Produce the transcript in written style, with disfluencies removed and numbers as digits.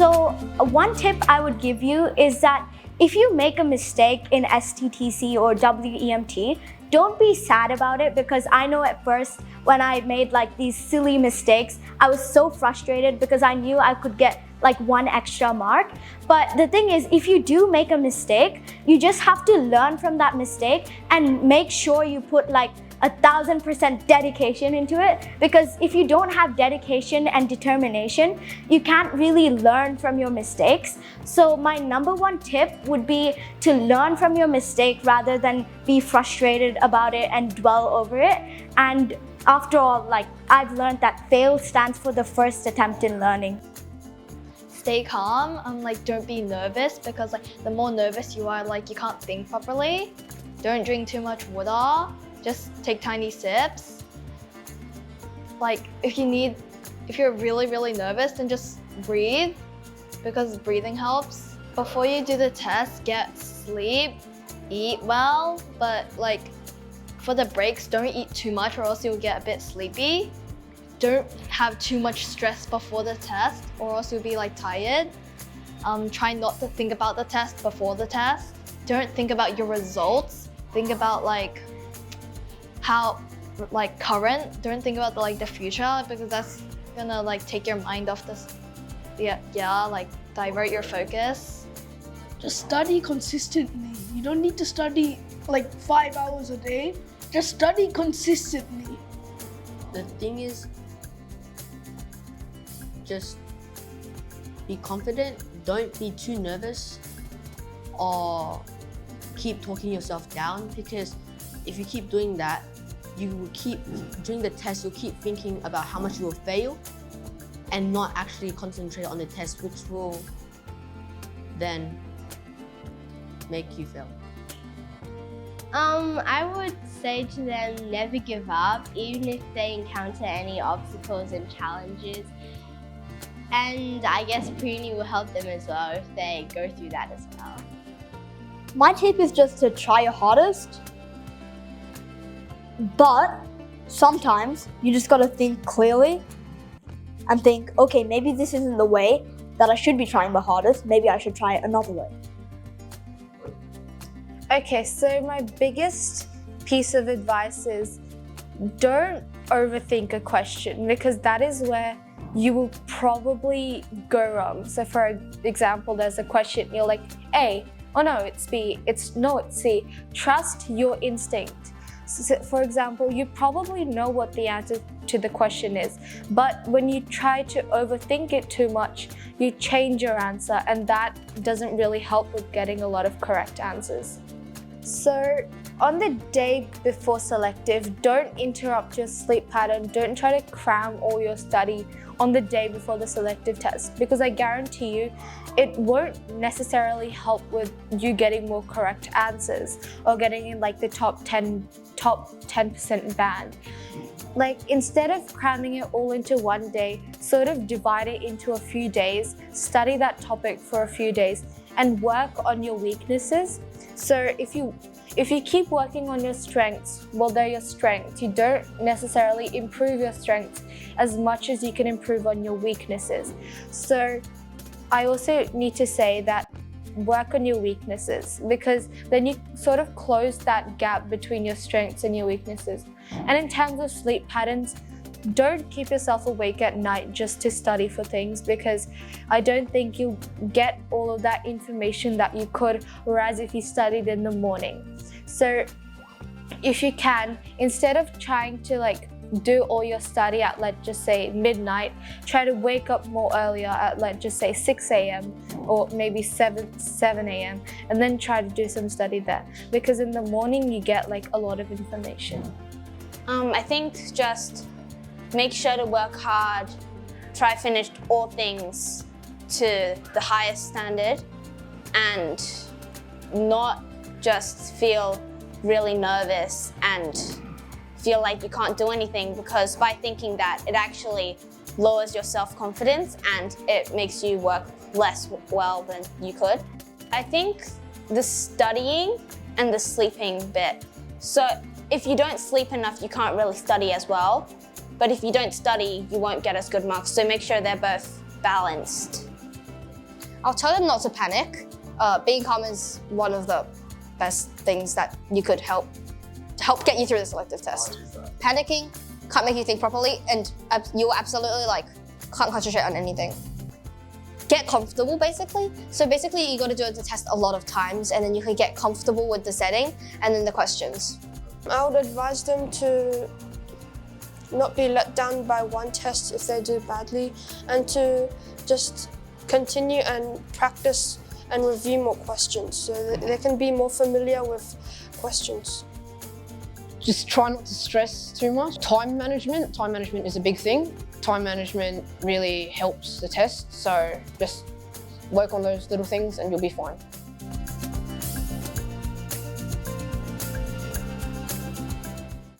So one tip I would give you is that if you make a mistake in STTC or WEMT, don't be sad about it, because I know at first when I made like these silly mistakes, I was so frustrated because I knew I could get like 1 extra mark. But the thing is, if you do make a mistake, you just have to learn from that mistake and make sure you put like 1000% dedication into it, because if you don't have dedication and determination, you can't really learn from your mistakes. So my number 1 tip would be to learn from your mistake rather than be frustrated about it and dwell over it. And after all, like, I've learned that fail stands for the first attempt in learning. Stay calm, don't be nervous, because like the more nervous you are, like you can't think properly. Don't drink too much water. Just take tiny sips. Like if you're really nervous, then just breathe, because breathing helps. Before you do the test, get sleep, eat well, but like for the breaks, don't eat too much or else you'll get a bit sleepy. Don't have too much stress before the test or else you'll be like tired. Try not to think about the test before the test. Don't think about your results. Think about like how like current. Don't think about the future, because that's gonna like take your mind off this. Like divert your focus. Just study consistently. You don't need to study like 5 hours a day. Just study consistently. The thing is, just be confident. Don't be too nervous or keep talking yourself down, because if you keep doing that, you will keep during the test, you'll keep thinking about how much you will fail and not actually concentrate on the test, which will then make you fail. I would say to them, never give up, even if they encounter any obstacles and challenges. And I guess Pre-Uni will help them as well if they go through that as well. My tip is just to try your hardest, but sometimes you just gotta think clearly and think, okay, maybe this isn't the way that I should be trying my hardest, maybe I should try it another way. Okay, so my biggest piece of advice is don't overthink a question, because that is where you will probably go wrong. So for example, there's a question, you're like A, oh no, it's B, it's C. Trust your instinct. So for example, you probably know what the answer to the question is, but when you try to overthink it too much, you change your answer, and that doesn't really help with getting a lot of correct answers. So on the day before selective, don't interrupt your sleep pattern. Don't try to cram all your study on the day before the selective test, because I guarantee you it won't necessarily help with you getting more correct answers or getting in like the top 10% band. Like, instead of cramming it all into one day, sort of divide it into a few days, study that topic for a few days and work on your weaknesses. So if you keep working on your strengths, well, they're your strengths. You don't necessarily improve your strengths as much as you can improve on your weaknesses. So I also need to say that work on your weaknesses, because then you sort of close that gap between your strengths and your weaknesses. And in terms of sleep patterns, don't keep yourself awake at night just to study for things, because I don't think you'll get all of that information that you could, whereas if you studied in the morning. So if you can, instead of trying to like do all your study at, let's just say midnight, try to wake up more earlier at, let's just say 6 a.m. or maybe 7 a.m. and then try to do some study there, because in the morning you get like a lot of information. I think just make sure to work hard, try finish all things to the highest standard, and not just feel really nervous and feel like you can't do anything, because by thinking that, it actually lowers your self-confidence and it makes you work less well than you could. I think the studying and the sleeping bit. So if you don't sleep enough, you can't really study as well. But if you don't study, you won't get as good marks. So make sure they're both balanced. I'll tell them not to panic. Being calm is one of the best things that you could help get you through the selective test. Panicking can't make you think properly, and you absolutely can't concentrate on anything. Get comfortable, basically. So basically, you got to do the test a lot of times, and then you can get comfortable with the setting and then the questions. I would advise them to not be let down by one test if they do badly, and to just continue and practice and review more questions so that they can be more familiar with questions. Just try not to stress too much. Time management is a big thing. Time management really helps the test, so just work on those little things and you'll be fine.